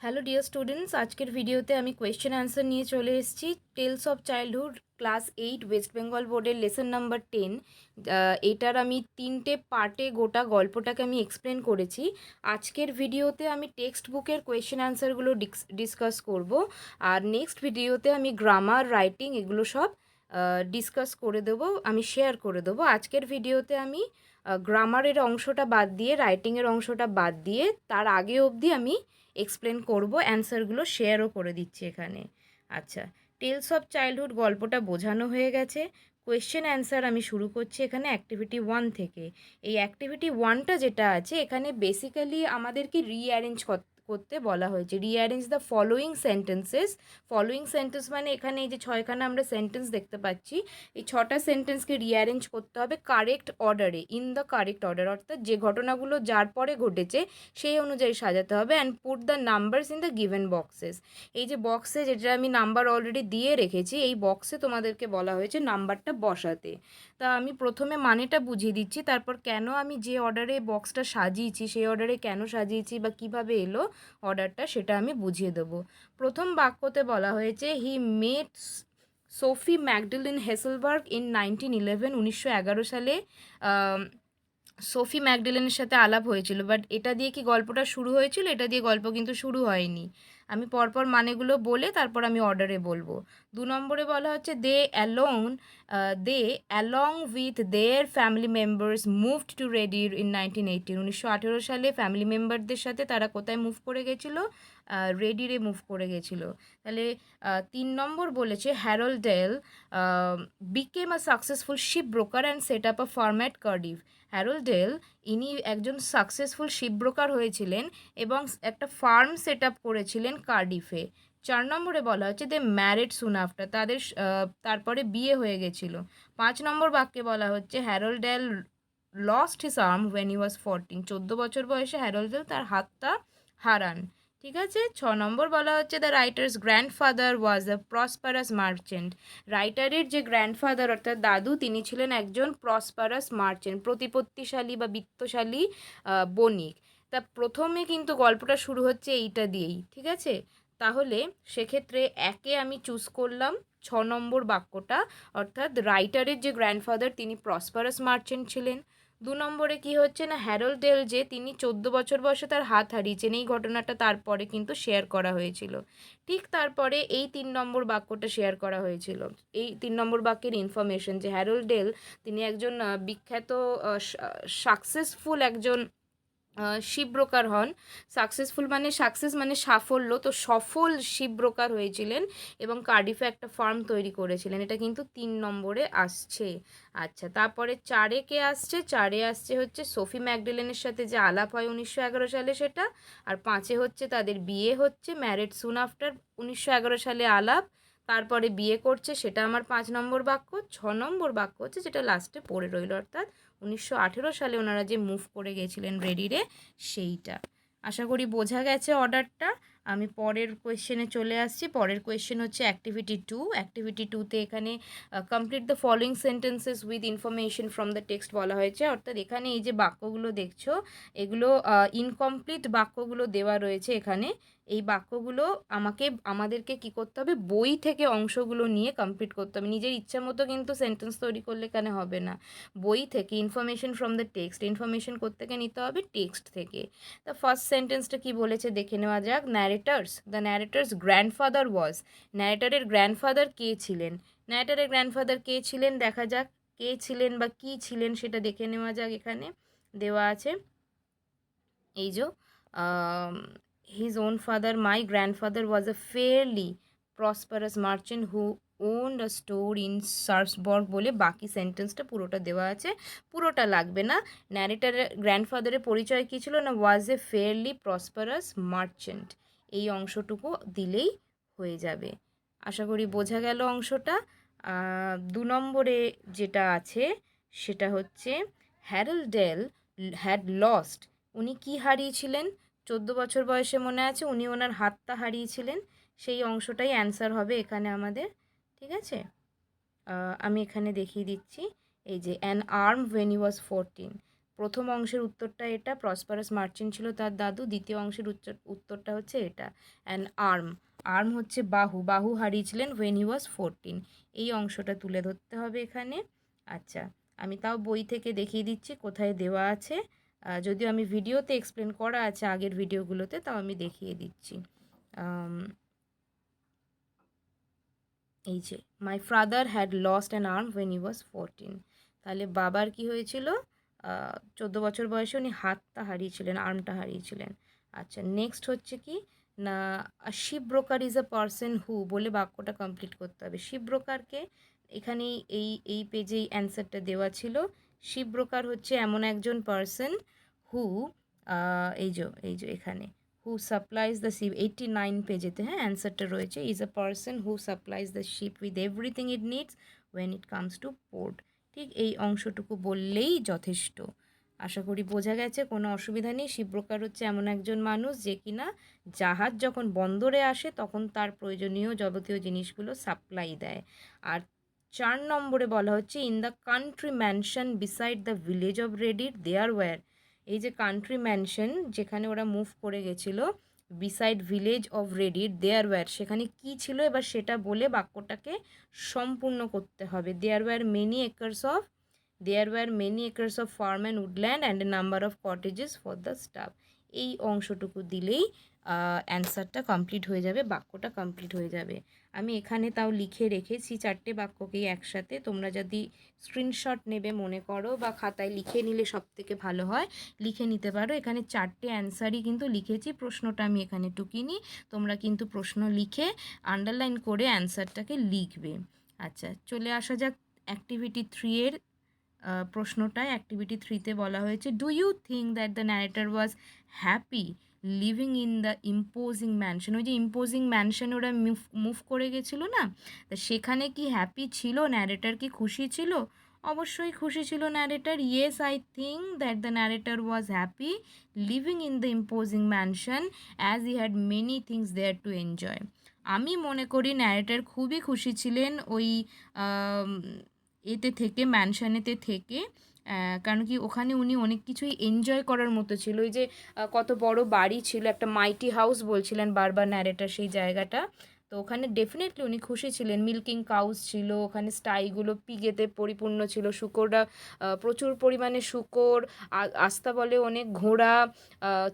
Hello dear students, আজকের ভিডিওতে আমি কোয়েশ্চেন অ্যান্সার নিয়ে চলে এসেছি। Tales of childhood class 8 West Bengal বোর্ডের লেসন নাম্বার 10। এটার আমি 3টে পার্টে গোটা গল্পটাকে আমি এক্সপ্লেন করেছি। আজকের ভিডিওতে আমি টেক্সট বুকের কোয়েশ্চেন অ্যান্সারগুলো ডিসকাস করব, আর নেক্সট ভিডিওতে আমি গ্রামার, রাইটিং এগুলো সব ডিসকাস করে দেবো, আমি শেয়ার করে দেবো। আজকের ভিডিওতে আমি গ্রামারের অংশটা বাদ দিয়ে, রাইটিংয়ের অংশটা বাদ দিয়ে তার আগে অবধি আমি এক্সপ্লেন করব, অ্যান্সারগুলো শেয়ারও করে দিচ্ছি এখানে। আচ্ছা, টেলস অফ চাইল্ডহুড গল্পটা বোঝানো হয়ে গেছে। কোয়েশ্চেন অ্যান্সার আমি শুরু করছি এখানে অ্যাক্টিভিটি 1 থেকে। এই অ্যাক্টিভিটি 1টা যেটা আছে এখানে বেসিক্যালি আমাদেরকে রিঅ্যারেঞ্জ করতে বলা হয়েছে। Rearrange the following sentences. Following sentence মানে এখানে এই যে 6খানা আমরা সেন্টেন্স দেখতে পাচ্ছি, এই 6টা সেন্টেন্সকে রিঅ্যারেঞ্জ করতে হবে কারেক্ট অর্ডারে, ইন দ্য কারেক্ট অর্ডার, অর্থাৎ যে ঘটনাগুলো যার পরে ঘটেছে সেই অনুযায়ী সাজাতে হবে। And put the numbers in the given boxes. এই যে বক্সে যেটা আমি নাম্বার অলরেডি দিয়ে রেখেছি, এই বক্সে তোমাদেরকে বলা হয়েছে নাম্বারটা বসাতে। তা আমি প্রথমে মানেটা বুঝিয়ে দিচ্ছি, তারপর কেন আমি যে অর্ডারে বক্সটা সাজিয়েছি সেই অর্ডারে কেন সাজিয়েছি বা কিভাবে এলো অর্ডারটা সেটা আমি বুঝিয়ে দেবো। প্রথম বাক্যতে বলা হয়েছে হি মেট সোফি ম্যাকডেলিন হেসেলবার্গ ইন 1911। 1911 সালে সোফি ম্যাকডেলেনের সাথে আলাপ হয়েছিল। বাট এটা দিয়ে কি গল্পটা শুরু হয়েছিল? এটা দিয়ে গল্প কিন্তু শুরু হয়নি। আমি পরপর মানেগুলো বলে তারপর আমি অর্ডারে বলবো। 2 নম্বরে বলা হচ্ছে they along with their family members moved to Radyr in 1918। 1918 সালে ফ্যামিলি মেম্বারদের সাথে তারা কোথায় মুভ করে গেছিলো? রেডিরে মুভ করে গেছিলো। তাহলে 3 নম্বর বলেছে Harold Dale became a successful ship broker and set up a firm at Cardiff. Harold Dale ইনি একজন সাকসেসফুল শিপ ব্রোকার হয়েছিলেন এবং একটা ফার্ম সেট আপ করেছিলেন কার্ডিফে। 4 নম্বরে বলা হচ্ছে দে ম্যারিড সুন আফটার, তাদের তারপরে বিয়ে হয়ে গেছিল। 5 নম্বর বাক্যে বলা হচ্ছে Harald Dahl lost his arm when he was 14। 14 বছর বয়সে হ্যারল্ড ডেল তার হাতটা হারান। ঠিক আছে। 6 নম্বর বলা হচ্ছে the writer's grandfather was a prosperous merchant. রাইটারের যে গ্র্যান্ডফাদার অর্থাৎ দাদু, তিনি ছিলেন একজন প্রসপারাস মার্চেন্ট, প্রতিপত্তিশালী বা বিত্তশালী বণিক। তা প্রথমে কিন্তু গল্পটা শুরু হচ্ছে এইটা দিয়েই, ঠিক আছে। তাহলে সেক্ষেত্রে একে আমি চুজ করলাম 6 নম্বর বাক্যটা, অর্থাৎ রাইটারের যে গ্র্যান্ডফাদার তিনি প্রসপারাস মার্চেন্ট ছিলেন। 2 নম্বরে কি হচ্ছে না, হ্যারল্ড ডেল যে তিনি 14 বছর বয়সে তার হাত হারিয়েছেন, এই ঘটনাটা তারপরে কিন্তু শেয়ার করা হয়েছিল। ঠিক তারপরে এই 3 নম্বর বাক্যটা শেয়ার করা হয়েছিল। এই 3 নম্বর বাক্যের ইনফরমেশন যে হ্যারল্ড ডেল তিনি একজন বিখ্যাত সাকসেসফুল একজন শিপ ব্রোকার হন। সাকসেসফুল মানে সাকসেস মানে সাফল্য, তো সফল শিপ ব্রোকার হয়েছিলেন এবং কার্ডিফে একটা ফার্ম তৈরি করেছিলেন। এটা কিন্তু 3 নম্বরে আসছে। আচ্ছা, তারপরে 4-এ কে আসছে? 4-এ আসছে হচ্ছে সোফি ম্যাকডেলেনের সাথে যে আলাপ হয় 1911 সালে সেটা। আর 5-এ হচ্ছে তাদের বিয়ে হচ্ছে, ম্যারিড সুন আফটার, 1911 সালে আলাপ, তারপরে বিয়ে করছে, সেটা আমার 5 নম্বর বাক্য। 6 নম্বর বাক্য হচ্ছে যেটা লাস্টে পড়ে রইল, অর্থাৎ 1918 সালে ওনারা যে মুভ করে গেছিলেন রেডিরে, সেইটা। আশা করি বোঝা গেছে অর্ডারটা। আমি পরের কোয়েশ্চেনে চলে আসছি। পরের কোয়েশ্চেন হচ্ছে অ্যাক্টিভিটি 2। অ্যাক্টিভিটি 2তে এখানে complete the following sentences with information from the text বলা হয়েছে। অর্থাৎ এখানে এই যে বাক্যগুলো দেখছো, এগুলো ইনকমপ্লিট বাক্যগুলো দেওয়া রয়েছে এখানে। এই বাক্যগুলো আমাদেরকে কি করতে হবে? বই থেকে অংশগুলো নিয়ে কমপ্লিট করতে হবে। নিজের ইচ্ছা মতো কিন্তু সেন্টেন্স তৈরি করলে এখানে হবে না। বই থেকে information from the text, information কোত্থেকে নিতে হবে? টেক্সট থেকে। তা ফার্স্ট সেন্টেন্সটা কি বলেছে দেখে নেওয়া যাক। The narrator's grandfather was. ন্যারেটারের গ্র্যান্ডফাদার কে ছিলেন? ন্যারেটারের গ্র্যান্ডফাদার কে ছিলেন দেখা যাক। কে ছিলেন বা কি ছিলেন সেটা দেখে নেওয়া যাক। এখানে দেওয়া আছে এই যে his own father, my grandfather was a fairly prosperous merchant who owned a store in Sarsborg বলে বাকি সেন্টেন্সটা পুরোটা দেওয়া আছে, পুরোটা লাগবে না। ন্যারেটারের গ্র্যান্ডফাদারের পরিচয় কী ছিল না, ওয়াজ এ ফেয়ারলি প্রসপারাস মার্চেন্ট, এই অংশটুকু দিলেই হয়ে যাবে। আশা করি বোঝা গেল অংশটা। 2 নম্বরে যেটা আছে সেটা হচ্ছে হ্যারল্ড ডেল হ্যাড লস্ট, উনি কি হারিয়েছিলেন? 14 বছর বয়সে মনে আছে উনি ওনার হাতটা হারিয়েছিলেন, সেই অংশটাই অ্যান্সার হবে এখানে আমাদের। ঠিক আছে, আমি এখানে দেখিয়ে দিচ্ছি। এই যে an arm when he was 14, প্রথম অংশের উত্তরটা এটা, প্রসপারাস মার্চেন্ট ছিল তার দাদু। দ্বিতীয় অংশের উত্তরটা হচ্ছে এটা। অ্যান্ড আর্ম হচ্ছে বাহু হারিয়েছিলেন when he was 14। এই অংশটা তুলে ধরতে হবে এখানে। আচ্ছা, আমি তাও বই থেকে দেখিয়ে দিচ্ছি কোথায় দেওয়া আছে। যদিও আমি ভিডিওতে এক্সপ্লেন করা আছে আগের ভিডিওগুলোতে, তাও আমি দেখিয়ে দিচ্ছি। এই যে my father had lost an arm when he was 14। তাহলে বাবার কি হয়েছিল, 14 বছর বয়সে উনি হাতটা হারিয়েছিলেন, আর্মটা হারিয়েছিলেন। আচ্ছা, নেক্সট হচ্ছে কি না, ship broker is a person who বলে বাক্যটা কমপ্লিট করতে হবে। শিপ ব্রোকারকে এখানেই এই পেজেই অ্যান্সারটা দেওয়া ছিল। শিপ ব্রোকার হচ্ছে এমন একজন পারসন হু, এই যে এখানে হু সাপ্লাইজ দ্য শিপ, 89 পেজেতে হ্যাঁ অ্যান্সারটা রয়েছে, is a person who supplies the ship with everything it needs when it comes to port. ঠিক এই অংশটুকু বললেই যথেষ্ট। আশা করি বোঝা গেছে, কোনো অসুবিধা নেই। শিপ ব্রোকার হচ্ছে এমন একজন মানুষ যে কিনা জাহাজ যখন বন্দরে আসে তখন তার প্রয়োজনীয় যাবতীয় জিনিসগুলো সাপ্লাই দেয়। আর 4 নম্বরে বলা হচ্ছে in the country mansion beside the village of Redditch there were. এই যে কান্ট্রি ম্যানশন যেখানে ওরা মুভ করে গেছিলো, beside village of Redditch there were, সেখানে কি ছিল এবার সেটা বলে বাক্যটাকে সম্পূর্ণ করতে হবে। There were many acres of farm and woodland and a number of cottages for the staff. এই অংশটুকু দিলেই অ্যান্সারটা কমপ্লিট হয়ে যাবে, বাক্যটা কমপ্লিট হয়ে যাবে। আমি এখানে তাও লিখে রেখেছি 4টে বাক্যকেই একসাথে। তোমরা যদি স্ক্রিনশট নেবে মনে করো বা খাতায় লিখে নিলে সব থেকে ভালো হয়, লিখে নিতে পারো। এখানে 4টে অ্যান্সারই কিন্তু লিখেছি, প্রশ্নটা আমি এখানে টুকিনি। তোমরা কিন্তু প্রশ্ন লিখে আন্ডারলাইন করে অ্যান্সারটাকে লিখবে। আচ্ছা, চলে আসা যাক অ্যাক্টিভিটি 3 এর প্রশ্নটায়। অ্যাক্টিভিটি 3তে বলা হয়েছে do you think that the narrator was happy living in the imposing mansion. ওই যে ইম্পোজিং ম্যানশন ওরা মুভ করে গেছিলো না, তা সেখানে কি হ্যাপি ছিল, ন্যারেটর কি খুশি ছিল? অবশ্যই খুশি ছিল narrator. Yes I think that the narrator was happy living in the imposing mansion as he had many things there to enjoy. আমি মনে করি ন্যারেটর খুবই খুশি ছিলেন ওই এতে থেকে, ম্যানশনেতে থেকে, কারণ কি ওখানে উনি অনেক কিছুই এনজয় করার মতো ছিল। ওই যে কত বড় বাড়ি ছিল, একটা মাইটি হাউস বলছিলেন বারবার ন্যারেটার সেই জায়গাটা, তো ওখানে ডেফিনেটলি উনি খুশি ছিলেন। মিল্কিং কাউস ছিল ওখানে, স্টাইগুলো পিগেতে পরিপূর্ণ ছিল, শুকররা প্রচুর পরিমাণে শুকর, আস্তাবলে অনেক ঘোড়া,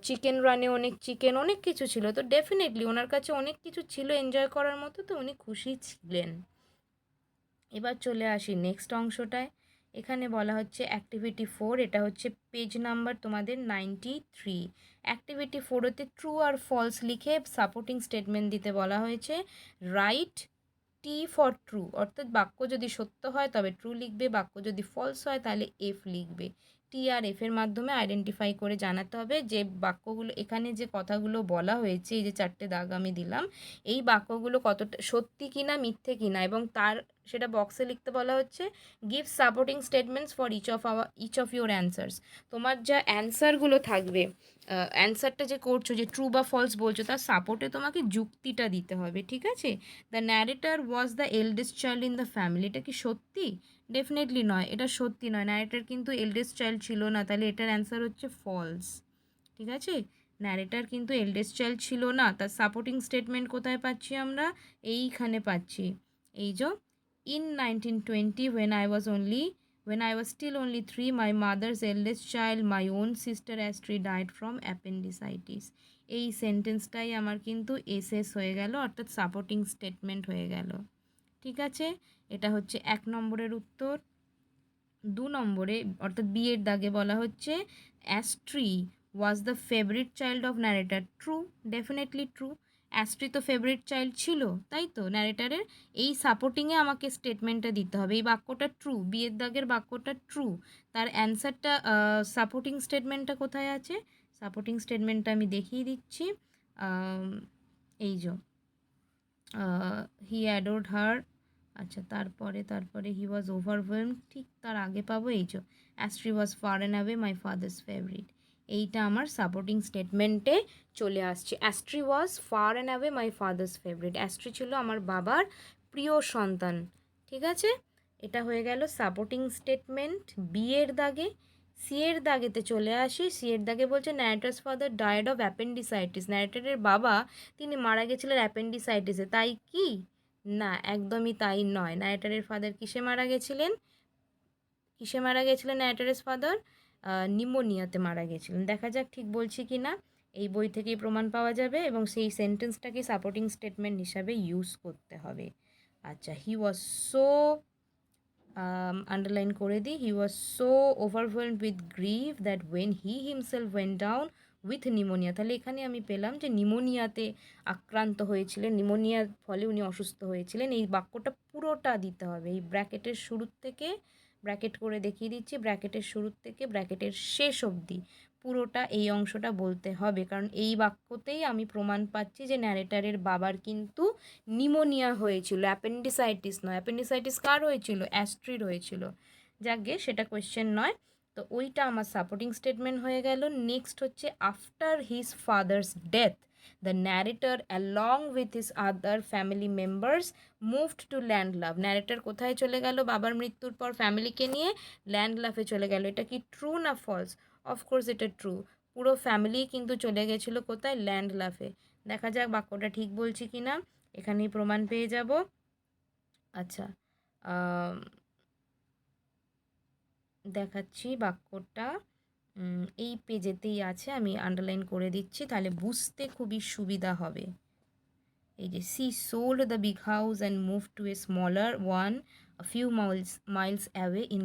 চিকেন রানে অনেক চিকেন, অনেক কিছু ছিল। তো ডেফিনেটলি ওনার কাছে অনেক কিছু ছিল এনজয় করার মতো, তো উনি খুশি ছিলেন। এবার চলে আসি নেক্সট অংশটায়। এখানে বলা হচ্ছে অ্যাক্টিভিটি 4, এটা হচ্ছে পেজ নাম্বার তোমাদের 93। অ্যাক্টিভিটি 4-তে ট্রু আর ফলস লিখে সাপোর্টিং স্টেটমেন্ট দিতে বলা হয়েছে। রাইট টি ফর ট্রু, অর্থাৎ বাক্য যদি সত্য হয় তবে ট্রু লিখবে, বাক্য যদি ফলস হয় তাহলে এফ লিখবে। টি আর এফের মাধ্যমে আইডেন্টিফাই করে জানাতে হবে যে বাক্যগুলো, এখানে যে কথাগুলো বলা হয়েছে, এই যে 4টে দাগ আমি দিলাম, এই বাক্যগুলো কতটা সত্যি কিনা মিথ্যে কিনা, এবং তার সেটা বক্সে লিখতে বলা হচ্ছে। Give supporting statements for each of your answers. তোমার যা অ্যান্সারগুলো থাকবে, অ্যান্সারটা যে করছো, যে ট্রু বা ফলস বলছো, তার সাপোর্টে তোমাকে যুক্তিটা দিতে হবে, ঠিক আছে? The narrator was the eldest child in the family, এটা কি সত্যি? ডেফিনেটলি নয়, এটা সত্যি নয়। ন্যারেটর কিন্তু এল্ডেস্ট চাইল্ড ছিল না, তাহলে এটার অ্যান্সার হচ্ছে ফলস, ঠিক আছে? ন্যারেটর কিন্তু এল্ডেস্ট চাইল্ড ছিল না। তার সাপোর্টিং স্টেটমেন্ট কোথায় পাচ্ছি আমরা? এইখানে পাচ্ছি। এই যে in 1920 when I was still only 3, my mother's eldest child, my own sister Astrid, died from appendicitis. এই সেন্টেন্সটাই আমার কিন্তু এসএস হয়ে গেল, অর্থাৎ সাপোর্টিং স্টেটমেন্ট হয়ে গেল, ঠিক আছে? এটা হচ্ছে 1 নম্বরের উত্তর। 2 নম্বরে অর্থাৎ বি এর দাগে বলা হচ্ছে Astri was the favourite child of narrator. True, definitely true. Astri তো ফেভারিট চাইল্ড ছিল, তাই তো ন্যারেটারের। এই সাপোর্টিংয়ে আমাকে স্টেটমেন্টটা দিতে হবে, এই বাক্যটা ট্রু, বিয়ের দাগের বাক্যটা ট্রু। তার অ্যান্সারটা, সাপোর্টিং স্টেটমেন্টটা কোথায় আছে? সাপোর্টিং স্টেটমেন্টটা আমি দেখিয়ে দিচ্ছি। এই যে হি অ্যাডোর্ড হার, আচ্ছা তারপরে হি ওয়াজ ওভারওয়েলমড, ঠিক তার আগে পাবো এই যে Astri was far and away my father's favourite. এইটা আমার সাপোর্টিং স্টেটমেন্টে চলে আসছে। Astri was far and away my father's favourite, Astri ছিল আমার বাবার প্রিয় সন্তান, ঠিক আছে? এটা হয়ে গেল সাপোর্টিং স্টেটমেন্ট বি এর দাগে। সি এর দাগেতে চলে আসি। সি এর দাগে বলছে narrator's father died of appendicitis. ন্যারেটরের বাবা তিনি মারা গেছিলেন অ্যাপেন্ডিসাইটিসে, তাই কি? না, একদমই তাই নয়। ন্যারেটরের ফাদার কিসে মারা গেছিলেন? কিসে মারা গেছিলেন ন্যারেটরের ফাদার? নিউমোনিয়াতে মারা গেছিলেন। দেখা যাক ঠিক বলছি কি না। এই বই থেকেই প্রমাণ পাওয়া যাবে এবং সেই সেন্টেন্সটাকে সাপোর্টিং স্টেটমেন্ট হিসাবে ইউজ করতে হবে। আচ্ছা, হি ওয়াজ সো, আন্ডারলাইন করে দিই, he was so overwhelmed with grief that when he himself went down with pneumonia. তাহলে এখানে আমি পেলাম যে নিউমোনিয়াতে আক্রান্ত হয়েছিলেন, নিউমোনিয়ার ফলে উনি অসুস্থ হয়েছিলেন। এই বাক্যটা পুরোটা দিতে হবে, এই ব্র্যাকেটের শুরুর থেকে, ব্র্যাকেট করে দেখিয়ে দিচ্ছি, ব্র্যাকেটের শুরুর থেকে ব্র্যাকেটের শেষ অবধি পুরোটা এই অংশটা বলতে হবে, কারণ এই বাক্যতেই আমি প্রমাণ পাচ্ছি যে ন্যারেটারের বাবার কিন্তু নিউমোনিয়া হয়েছিল, অ্যাপেন্ডিসাইটিস নয়। অ্যাপেন্ডিসাইটিস কার হয়েছিল? অ্যাস্ট্রির হয়েছিল। যাকগে, সেটা কোয়েশ্চেন নয়। তো ওইটা আমার সাপোর্টিং স্টেটমেন্ট হয়ে গেল। নেক্সট হচ্ছে after his father's death the narrator along with his other family members moved to Llandaff. Narrator কোথায় চলে গেল বাবার মৃত্যুর পর? ফ্যামিলিকে নিয়ে ল্যান্ডলাভে চলে গেল। এটা কি ট্রু না ফলস? অফকোর্স এটা ট্রু। পুরো ফ্যামিলি কিন্তু চলে গেছিলো কোথায়? ল্যান্ডলাভে। দেখা যাক বাক্যটা ঠিক বলছি কি না, এখানেই প্রমাণ পেয়ে যাব। আচ্ছা, দেখাচ্ছি বাক্যটা, এই পেজেতেই আছে, আমি আন্ডারলাইন করে দিচ্ছি, তাহলে বুঝতে খুবই সুবিধা হবে। এই যে she sold the big house and move to a smaller one few miles away in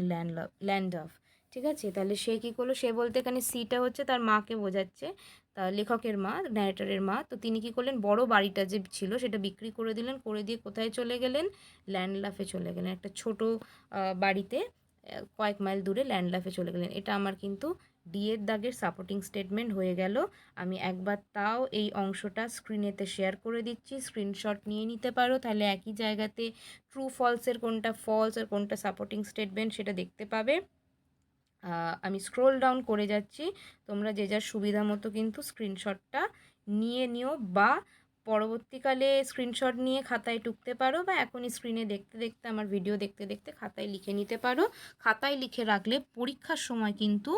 Llandaff. ঠিক আছে, তাহলে সে কী করলো? সে বলতে এখানে সিটা হচ্ছে তার মাকে বোঝাচ্ছে, তা লেখকের মা, ন্যারেটরের মা। তো তিনি কী করলেন? বড় বাড়িটা যে ছিল সেটা বিক্রি করে দিলেন, করে দিয়ে কোথায় চলে গেলেন? ল্যান্ডলাফে চলে গেলেন। একটা ছোট বাড়িতে কয়েক মাইল দূরে ল্যান্ডলাফে চলে গেলেন। এটা আমার কিন্তু ডি এর দাগের সাপোর্টিং স্টেটমেন্ট হয়ে গেল। আমি একবার তাও এই অংশটা স্ক্রিনেতে শেয়ার করে দিচ্ছি, স্ক্রিনশট নিয়ে নিতে পারো, তাহলে একই জায়গাতে ট্রু ফলসের কোনটা ফলস আর কোনটা সাপোর্টিং স্টেটমেন্ট সেটা দেখতে পাবে। আমি স্ক্রোল ডাউন করে যাচ্ছি, তোমরা যে যার সুবিধা মতো কিন্তু স্ক্রিনশটটা নিয়ে নিও, বা পরবর্তীকালে স্ক্রিনশট নিয়ে খাতায় টুকতে পারো, বা এখনই স্ক্রিনে দেখতে দেখতে, আমার ভিডিও দেখতে দেখতে খাতায় লিখে নিতে পারো। খাতায় লিখে রাখলে পরীক্ষার সময় কিন্তু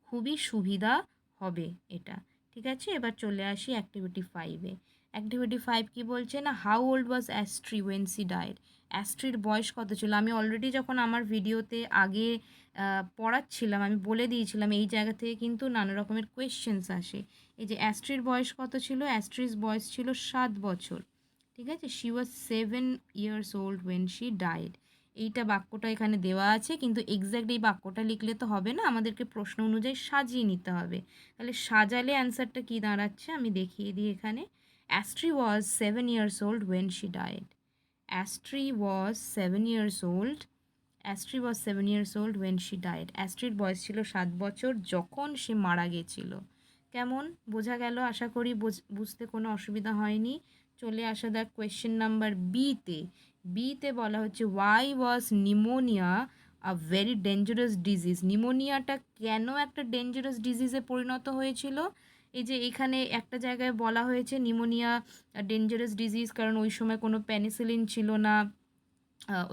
খুবই সুবিধা হবে এটা। ঠিক আছে, এবার চলে আসি অ্যাক্টিভিটি 5-এ। অ্যাক্টিভিটি 5 কি বলছে না, how old was Astri when she died. অ্যাস্ট্রির বয়স কত ছিল? আমি অলরেডি যখন আমার ভিডিওতে আগে পড়াচ্ছিলাম আমি বলে দিয়েছিলাম এই জায়গা থেকে কিন্তু নানা রকমের কোয়েশ্চেন্স আসে। এই যে অ্যাস্ট্রির বয়স কত ছিল? অ্যাস্ট্রির বয়স ছিল 7 বছর। ঠিক আছে, she was 7 years old when she died. এইটা বাক্যটা এখানে দেওয়া আছে, কিন্তু এক্স্যাক্ট এই বাক্যটা লিখলে তো হবে না, আমাদেরকে প্রশ্ন অনুযায়ী সাজিয়ে নিতে হবে। তাহলে সাজালে অ্যান্সারটা কী দাঁড়াচ্ছে আমি দেখিয়ে দিই এখানে। Astri was 7 years old when she died. Astri was 7 years old. Astri was 7 years old when she died. অ্যাস্ট্রির বয়স ছিল 7 বছর যখন সে মারা গেছিল। কেমন বোঝা গেল? আশা করি বুঝতে কোনো অসুবিধা হয়নি। চলে আসা যাক কোয়েশ্চেন নাম্বার বিতে। বিতে বলা হচ্ছে why was pneumonia a very dangerous disease. নিউমোনিয়াটা কেন একটা ডেঞ্জারাস ডিজিজে পরিণত হয়েছিল? এই যে এখানে একটা জায়গায় বলা হয়েছে নিউমোনিয়া ডেঞ্জারাস ডিজিজ, কারণ ওই সময় কোনো পেনিসিলিন ছিল না,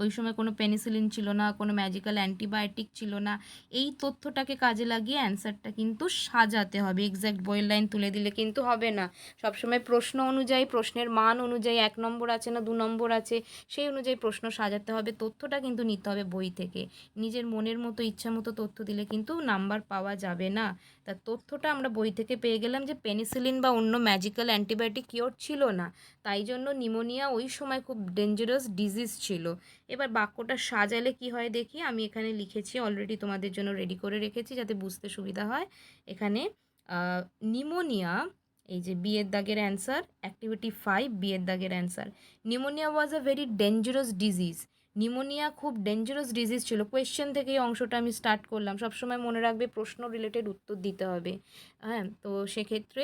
ওই সময় কোনো পেনিসিলিন ছিল না, কোনো ম্যাজিক্যাল অ্যান্টিবায়োটিক ছিল না। এই তথ্যটাকে কাজে লাগিয়ে অ্যান্সারটা কিন্তু সাজাতে হবে, এক্স্যাক্ট বইয়ের লাইন তুলে দিলে কিন্তু হবে না। সবসময় প্রশ্ন অনুযায়ী, প্রশ্নের মান অনুযায়ী 1 নম্বর আছে না 2 নম্বর আছে সেই অনুযায়ী প্রশ্ন সাজাতে হবে, তথ্যটা কিন্তু নিতে হবে বই থেকে। নিজের মনের মতো ইচ্ছা মতো তথ্য দিলে কিন্তু নাম্বার পাওয়া যাবে না। তা তথ্যটা আমরা বই থেকে পেয়ে গেলাম যে পেনিসিলিন বা অন্য ম্যাজিক্যাল অ্যান্টিবায়োটিক কিওর ছিল না, তাই জন্য নিউমোনিয়া ওই সময় খুব ডেঞ্জারাস ডিজিজ ছিল। এবার বাক্যটা সাজালে কি হয় দেখি, আমি এখানে লিখেছি অলরেডি, তোমাদের জন্য রেডি করে রেখেছি যাতে বুঝতে সুবিধা হয়। এখানে নিউমোনিয়া, এই যে বি এর দাগের অ্যান্সার, অ্যাক্টিভিটি 5 বি এর দাগের অ্যান্সার। নিউমোনিয়া ওয়াজ আ ভেরি ডেঞ্জারাস ডিজিজ। নিউমোনিয়া খুব ডেঞ্জারাস ডিজিজ ছিল। কোয়েশ্চেন থেকে এই অংশটা আমি স্টার্ট করলাম, সবসময় মনে রাখবে প্রশ্ন রিলেটেড উত্তর দিতে হবে। হ্যাঁ, তো সেক্ষেত্রে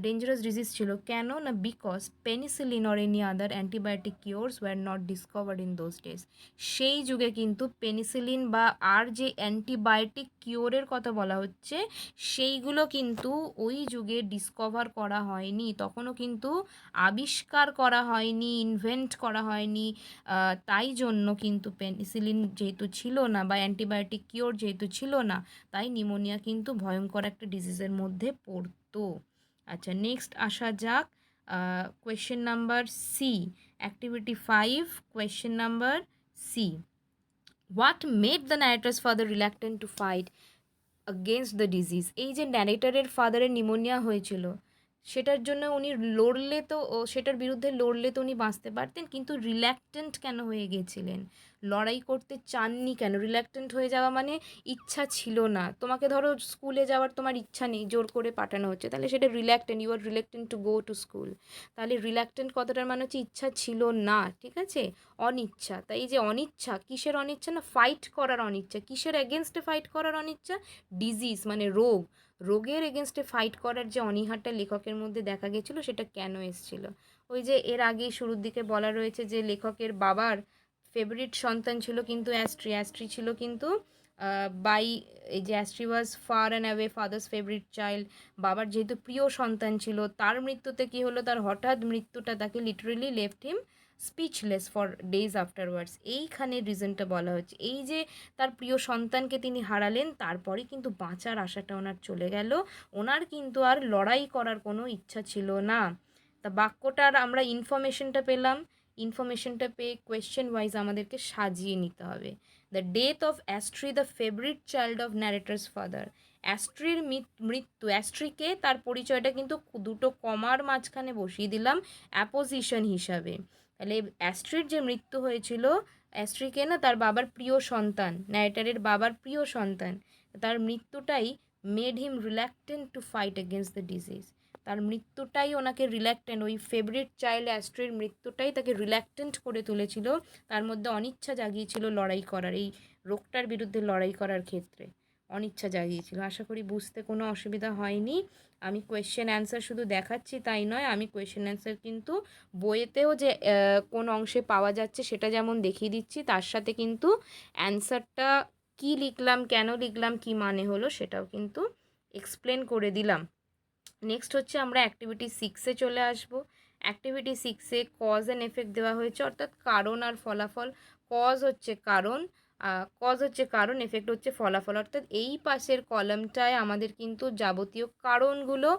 ডেঞ্জারাস ডিজিজ ছিল কেন না, because penicillin or any other antibiotic cures were not discovered in those days. সেই যুগে কিন্তু পেনিসিলিন বা আর যে অ্যান্টিবায়োটিক কিওরের কথা বলা হচ্ছে সেইগুলো কিন্তু ওই যুগে ডিসকভার করা হয়নি, তখনও কিন্তু আবিষ্কার করা হয়নি, ইনভেন্ট করা হয়নি। তাই জন্য কিন্তু পেনিসিলিন যেহেতু ছিল না বা অ্যান্টিবায়োটিক কিওর যেহেতু ছিল না, তাই নিউমোনিয়া কিন্তু ভয়ঙ্কর একটা ডিজিজের মধ্যে পড়তো। আচ্ছা, নেক্সট আসা যাক question number C, activity 5, question number C. What made the narrator's father reluctant to fight against the disease? এই যে ন্যারেটারের ফাদারের নিউমোনিয়া হয়েছিল, সেটার জন্য উনি লড়লে তো সেটার বিরুদ্ধে লড়লে তো উনি বাঁচতে পারতেন, কিন্তু রিল্যাক্টেন্ট কেন হয়ে গেছিলেন? লড়াই করতে চাননি কেন? রিল্যাক্টেন্ট হয়ে যাওয়া মানে ইচ্ছা ছিল না। তোমাকে ধরো স্কুলে যাওয়ার তোমার ইচ্ছা নেই, জোর করে পাঠানো হচ্ছে, তাহলে সেটা reluctant, you are reluctant to go to school. তাহলে রিল্যাক্টেন্ট কথাটার মানে হচ্ছে ইচ্ছা ছিল না, ঠিক আছে, অনিচ্ছা। তাই এই যে অনিচ্ছা, কিসের অনিচ্ছা? না ফাইট করার অনিচ্ছা। কিসের এগেনস্টে ফাইট করার অনিচ্ছা? ডিজিজ মানে রোগ, রোগের এগেনস্টে ফাইট করার যে অনীহাটা লেখকের মধ্যে দেখা গেছিলো, সেটা কেন এসেছিল? ওই যে এর আগেই শুরুর দিকে বলা রয়েছে যে লেখকের বাবার ফেভারিট সন্তান ছিল কিন্তু অ্যাস্ট্রি, অ্যাস্ট্রি ছিল কিন্তু বাই, এই যে Astri was far and away father's favourite child, বাবার যেহেতু প্রিয় সন্তান ছিল, তার মৃত্যুতে কী হলো, তার হঠাৎ মৃত্যুটা তাকে literally left him speechless for days afterwards. এইখানে রিজনটা বলা হচ্ছে, এই যে তার প্রিয় সন্তানকে তিনি হারালেন, তারপরে কিন্তু বাঁচার আশাটা ওনার চলে গেল, ওনার কিন্তু আর লড়াই করার কোনো ইচ্ছা ছিল না। তা বাক্যটার আমরা ইনফরমেশনটা পেলাম, ইনফরমেশনটা পেয়ে কোয়েশ্চেন ওয়াইজ আমাদেরকে সাজিয়ে নিতে হবে। The death of Astri the favourite child of narrator's father. অ্যাস্ট্রির মৃত্যু, অ্যাস্ট্রিকে তার পরিচয়টা কিন্তু দুটো কমার মাঝখানে বসিয়ে দিলাম অ্যাপোজিশন হিসাবে। তাহলে অ্যাস্ট্রির যে মৃত্যু হয়েছিল, অ্যাস্ট্রিকে না তার বাবার প্রিয় সন্তান, ন্যারেটারের বাবার প্রিয় সন্তান, তার মৃত্যুটাই made him reluctant to fight against the disease. তার মৃত্যুটাই ওনাকে রিল্যাক্টেন্ট, ওই ফেভারিট চাইল্ড অ্যাস্ট্রির মৃত্যুটাই তাকে রিল্যাক্টেন্ট করে তুলেছিল, তার মধ্যে অনিচ্ছা জাগিয়েছিল লড়াই করার, এই রোগটার বিরুদ্ধে লড়াই করার ক্ষেত্রে অনিচ্ছা জাগিয়েছিল। আশা করি বুঝতে কোনো অসুবিধা হয়নি। আমি কোয়েশ্চেন অ্যান্সার শুধু দেখাচ্ছি তাই নয়, আমি কোয়েশ্চেন অ্যান্সার কিন্তু বইয়েতেও যে কোন অংশে পাওয়া যাচ্ছে সেটা যেমন দেখিয়ে দিচ্ছি, তার সাথে কিন্তু অ্যান্সারটা কি লিখলাম, কেন লিখলাম, কি মানে হলো, সেটাও কিন্তু এক্সপ্লেন করে দিলাম। নেক্সট হচ্ছে আমরা অ্যাক্টিভিটি 6-এ চলে আসবো। অ্যাক্টিভিটি 6-এ কজ অ্যান্ড এফেক্ট দেওয়া হয়েছে, অর্থাৎ কারণ আর ফলাফল। কজ হচ্ছে কারণ, এফেক্ট হচ্ছে ফলাফল, অর্থাৎ এই পাশের কলামটায় আমাদের কিন্তু যাবতীয় কারণগুলো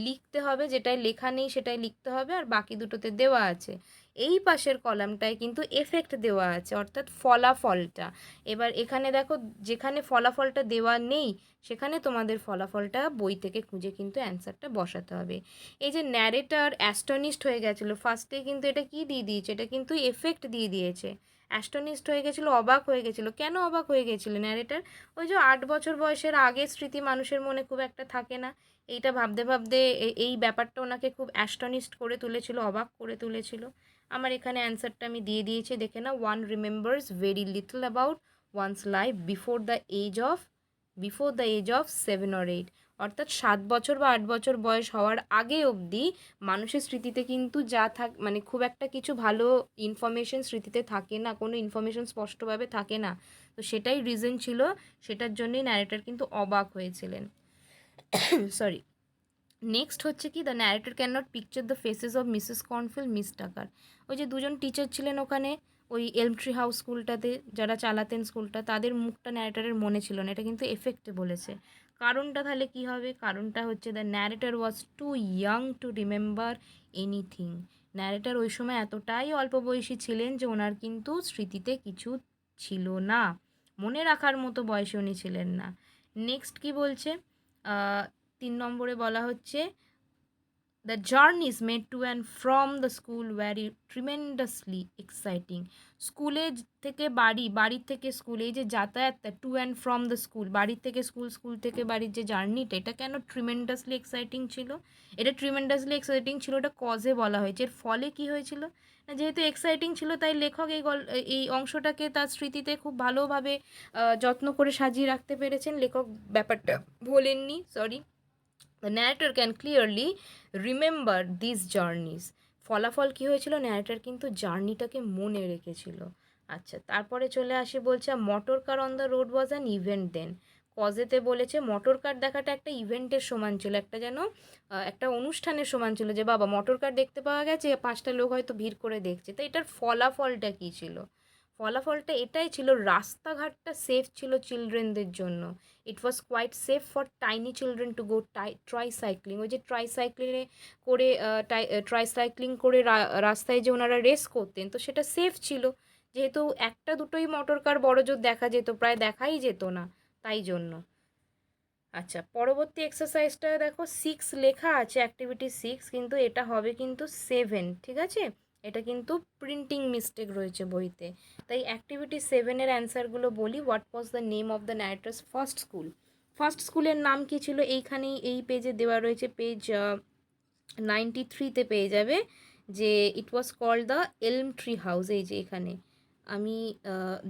লিখতে হবে, যেটাই লেখা নেই সেটাই লিখতে হবে, আর বাকি দুটোতে দেওয়া আছে। এই পাশের কলামটায় কিন্তু এফেক্ট দেওয়া আছে, অর্থাৎ ফলাফলটা। এবার এখানে দেখো, যেখানে ফলাফলটা দেওয়া নেই সেখানে তোমাদের ফলাফলটা বই থেকে খুঁজে কিন্তু অ্যান্সারটা বসাতে হবে। এই যে ন্যারেটার অ্যাস্টনিশড হয়ে গেছিলো, ফার্স্টে কিন্তু এটা কি দিয়ে দিয়েছে, এটা কিন্তু এফেক্ট দিয়ে দিয়েছে। অ্যাস্টনিশড হয়ে গেছিলো, অবাক হয়ে গেছিলো। কেন অবাক হয়ে গেছিলো ন্যারেটার? ওই যে 8 বছর বয়সের আগের স্মৃতি মানুষের মনে খুব একটা থাকে না, এইটা ভাবতে ভাবতে এই ব্যাপারটা ওনাকে খুব অ্যাস্টনিশড করে তুলেছিল, অবাক করে তুলেছিল। আমার এখানে অ্যান্সারটা আমি দিয়ে দিয়েছি, দেখে না। One remembers very little about one's life before the age of 7 or 8, অর্থাৎ 7 বছর বা 8 বছর বয়স হওয়ার আগে অবধি মানুষের স্মৃতিতে কিন্তু মানে খুব একটা কিছু ভালো ইনফরমেশন স্মৃতিতে থাকে না, কোনো ইনফরমেশন স্পষ্টভাবে থাকে না। তো সেটাই রিজন ছিল, সেটার জন্যই ন্যারেটর কিন্তু অবাক হয়েছিলেন। সরি। নেক্সট হচ্ছে কি, the narrator can not picture the faces of Mrs Cornfield, Miss Tucker. ওই যে দুজন টিচার ছিলেন ওখানে ওই এলমট্রি হাউস স্কুলটাতে, যারা চালাতেন স্কুলটা, তাদের মুখটা ন্যারেটারের মনে ছিল না, এটা কিন্তু এফেক্টে বলেছে। কারণটা তাহলে কি হবে? কারণটা হচ্ছে the narrator was too young to remember anything. Narrator ওই সময় এতটাই অল্প বয়সী ছিলেন যে ওনার কিন্তু স্মৃতিতে কিছু ছিল না, মনে রাখার মতো বয়সে উনি ছিলেন না। নেক্সট কি বলছে? 3 নম্বরে বলা হচ্ছে the journeys made to and from the school were tremendously exciting. স্কুলে থেকে বাড়ি, বাড়ির থেকে স্কুলে, এই যে যাতায়াতটা, to and from the school, বাড়ির থেকে স্কুল, স্কুল থেকে বাড়ির যে জার্নিটা, এটা কেন ট্রিমেন্ডাসলি এক্সাইটিং ছিল? এটা ট্রিমেন্ডাসলি এক্সাইটিং ছিল, এটা কজে বলা হয়েছে। এর ফলে কি হয়েছিল না, যেহেতু এক্সাইটিং ছিল তাই লেখক এই অংশটাকে তার স্মৃতিতে খুব ভালোভাবে যত্ন করে সাজিয়ে রাখতে পেরেছেন, লেখক ব্যাপারটা ভোলেননি। Sorry, the narrator can clearly remember this journeys. ফলাফল কী হয়েছিল? ন্যারেটর কিন্তু জার্নিটাকে মনে রেখেছিল। আচ্ছা, তারপরে চলে আসি, বলছে motor car on the road was an event then. কজেতে বলেছে মোটর কার দেখাটা একটা ইভেন্টের সমান ছিল, একটা যেন একটা অনুষ্ঠানের সমান ছিল, যে বাবা মোটর কার দেখতে পাওয়া গেছে, 5টা লোক হয়তো ভিড় করে দেখছে। তো এটার ফলাফলটা কী ছিল? ফলাফলটা এটাই ছিল, রাস্তাঘাটটা সেফ ছিল চিলড্রেনদের জন্য। It was quite safe for tiny children to go tricycling. ওই যে ট্রাইসাইক্লিংয়ে করে ট্রাইসাইক্লিং করে রাস্তায় যে ওনারা রেস করতেন, তো সেটা সেফ ছিল, যেহেতু একটা দুটোই মোটর কার বড় জোর দেখা যেত, প্রায় দেখাই যেত না, তাই জন্য। আচ্ছা, পরবর্তী এক্সারসাইজটা দেখো, 6 লেখা আছে, অ্যাক্টিভিটি 6, কিন্তু এটা হবে কিন্তু 7, ঠিক আছে? এটা কিন্তু প্রিন্টিং মিস্টেক রয়েছে বইতে। তাই অ্যাক্টিভিটি 7-এর অ্যান্সারগুলো বলি। What was the name of the narrator's first school? First স্কুলের নাম কি ছিল? এইখানেই এই পেজে দেওয়া রয়েছে, পেজ 93-তে পেয়ে যাবে, যে ইট ওয়াজ কল্ড দ্য এলম ট্রি হাউস। এই যে এখানে আমি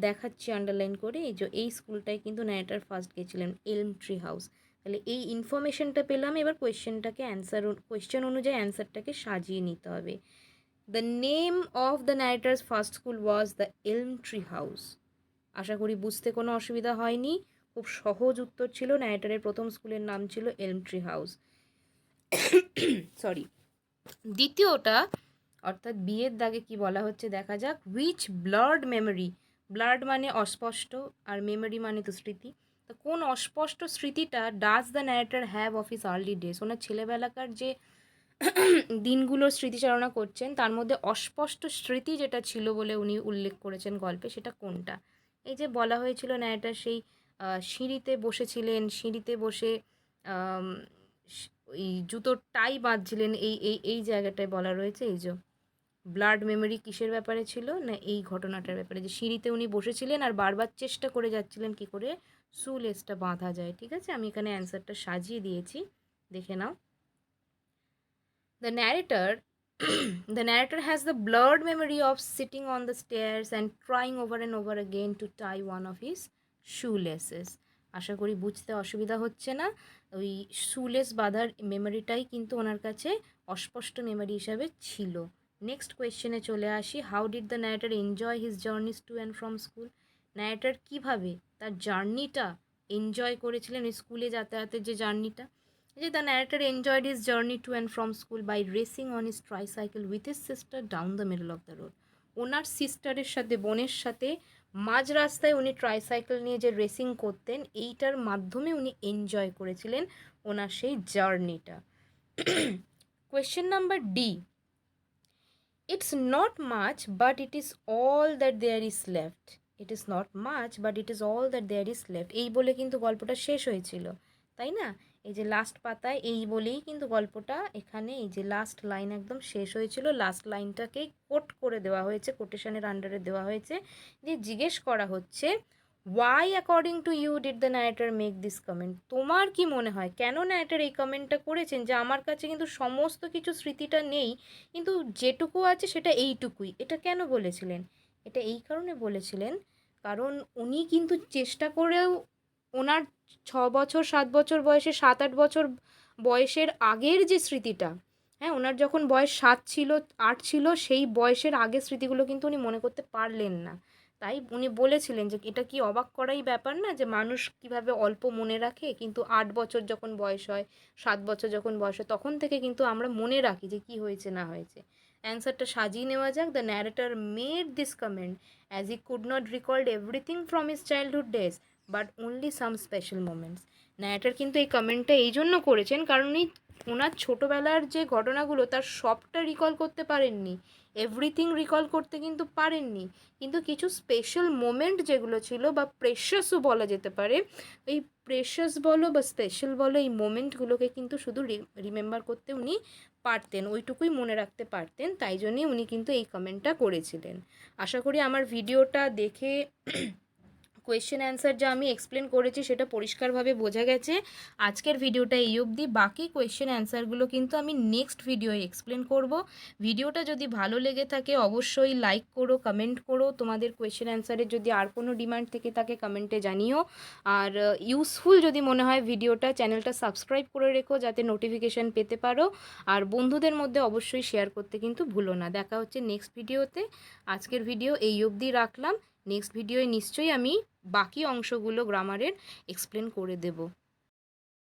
দেখাচ্ছি আন্ডারলাইন করে, এই যে এই স্কুলটায় কিন্তু ন্যারেটর ফার্স্ট গেছিলেন, এলম ট্রি হাউস। তাহলে এই ইনফরমেশনটা পেলাম, এবার কোয়েশ্চেন অনুযায়ী অ্যান্সারটাকে সাজিয়ে নিতে হবে। The name of the narrator's first school was the এলম ট্রি হাউস। আশা করি বুঝতে কোনো অসুবিধা হয়নি, খুব সহজ উত্তর ছিল, ন্যারেটারের প্রথম স্কুলের নাম ছিল এলম ট্রি হাউস। সরি, দ্বিতীয়টা অর্থাৎ বিয়ের দাগে কি বলা হচ্ছে দেখা যাক। হুইচ ব্লার্ড মেমোরি, ব্লার্ড মানে অস্পষ্ট, আর মেমোরি মানে তো স্মৃতি, তো কোন অস্পষ্ট স্মৃতিটা does the narrator have of his early days? ওনার ছেলেবেলাকার যে দিনগুলোর স্মৃতিচারণা করছেন, তার মধ্যে অস্পষ্ট স্মৃতি যেটা ছিল বলে উনি উল্লেখ করেছেন গল্পে, সেটা কোনটা? এই যে বলা হয়েছিল ন্যারেটর সেই সিঁড়িতে বসেছিলেন, সিঁড়িতে বসে ওই জুতোর টাই বাঁধছিলেন, এই এই এই জায়গাটায় বলা রয়েছে। এই যে ব্লাড মেমোরি কিসের ব্যাপারে ছিল না, এই ঘটনাটার ব্যাপারে, যে সিঁড়িতে উনি বসেছিলেন আর বারবার চেষ্টা করে যাচ্ছিলেন কি করে লেসটা বাঁধা যায়। ঠিক আছে, আমি এখানে অ্যান্সারটা সাজিয়ে দিয়েছি, দেখে নাও। The narrator the narrator has the blurred memory of sitting on the stairs and trying over and over again to tie one of his shoelaces. আশা করি বুঝতে অসুবিধা হচ্ছে না। ওই শুলেস বাঁধার মেমোরিটাই কিন্তু ওনার কাছে অস্পষ্ট মেমোরি হিসাবে ছিল। নেক্সট কোয়েশ্চেনে চলে আসি। How did the narrator enjoy his journeys to and from school? Narrator কীভাবে তার জার্নিটা এনজয় করেছিলেন, ওই স্কুলে যাতায়াতের যে জার্নিটা? যে the narrator enjoyed his journey to and from school by racing on his tricycle with his sister down the middle of the road. ওনার সিস্টারের সাথে, বোনের সাথে মাঝ রাস্তায় উনি ট্রাইসাইকেল নিয়ে যে রেসিং করতেন, এইটার মাধ্যমে উনি এনজয় করেছিলেন ওনার সেই জার্নিটা। Question number D, it's not much but it is all that there is left. It is not much but it is all that there is left, এই বলে কিন্তু গল্পটা শেষ হয়েছিল, তাই না? এই যে লাস্ট পাতায় এই বলেই কিন্তু গল্পটা, এখানে এই যে লাস্ট লাইন একদম শেষ হয়েছিল, লাস্ট লাইনটাকেই কোট করে দেওয়া হয়েছে, কোটেশনের আন্ডারে দেওয়া হয়েছে, যে জিজ্ঞেস করা হচ্ছে why according to you did the narrator make this comment? তোমার কি মনে হয় কেন ন্যারেটর এই কমেন্টটা করেছেন, যে আমার কাছে কিন্তু সমস্ত কিছু স্মৃতিটা নেই, কিন্তু যেটুকু আছে সেটা এইটুকুই? এটা কেন বলেছিলেন? এটা এই কারণে বলেছিলেন, কারণ উনি কিন্তু চেষ্টা করেও ওনার 6 বছর 7 বছর বয়সে, 7-8 বছর বয়সের আগের যে স্মৃতিটা, হ্যাঁ, ওনার যখন বয়স 7 ছিল 8 ছিল, সেই বয়সের আগের স্মৃতিগুলো কিন্তু উনি মনে করতে পারলেন না। তাই উনি বলেছিলেন যে এটা কি অবাক করাই ব্যাপার না, যে মানুষ কিভাবে অল্প মনে রাখে, কিন্তু 8 বছর যখন বয়স হয়, 7 বছর যখন বয়স হয়, তখন থেকে কিন্তু আমরা মনে রাখি যে কি হয়েছে না হয়েছে। অ্যান্সারটা সাজিয়ে নেওয়া যাক। The narrator made this comment as he could not recalled everything from his childhood days but only some special moments. Narrator কিন্তু এই কমেন্টটা এই জন্য করেছেন কারণ উনি ওনার ছোটোবেলার যে ঘটনাগুলো তার সবটা রিকল করতে পারেননি, এভরিথিং রিকল করতে কিন্তু পারেননি, কিন্তু কিছু স্পেশাল মোমেন্ট যেগুলো ছিল, বা প্রেশাসও বলা যেতে পারে, এই প্রেশাস বলো বা স্পেশাল বলো, এই মোমেন্টগুলোকে কিন্তু শুধু রিমেম্বার করতে উনি পারতেন, ওইটুকুই মনে রাখতে পারতেন, তাই জন্যই উনি কিন্তু এই কমেন্টটা করেছিলেন। আশা করি আমার ভিডিওটা দেখে কোয়েশ্চেন অ্যান্সার যা আমি এক্সপ্লেন করেছি সেটা পরিষ্কারভাবে বোঝা গেছে। আজকের ভিডিওটা এই অবধি, বাকি কোয়েশ্চেন অ্যান্সারগুলো কিন্তু আমি নেক্সট ভিডিওয়ে এক্সপ্লেন করব। ভিডিওটা যদি ভালো লেগে থাকে অবশ্যই লাইক করো, কমেন্ট করো, তোমাদের কোয়েশ্চেন অ্যান্সারের যদি আর কোনো ডিমান্ড থেকে থাকে কমেন্টে জানিও, আর ইউজফুল যদি মনে হয় ভিডিওটা, চ্যানেলটা সাবস্ক্রাইব করে রেখো যাতে নোটিফিকেশান পেতে পারো, আর বন্ধুদের মধ্যে অবশ্যই শেয়ার করতে কিন্তু ভুলো না। দেখা হচ্ছে নেক্সট ভিডিওতে। আজকের ভিডিও এই অবধি রাখলাম, নেক্সট ভিডিওয়ে নিশ্চয়ই আমি বাকি অংশগুলো গ্রামারের এক্সপ্লেন করে দেব।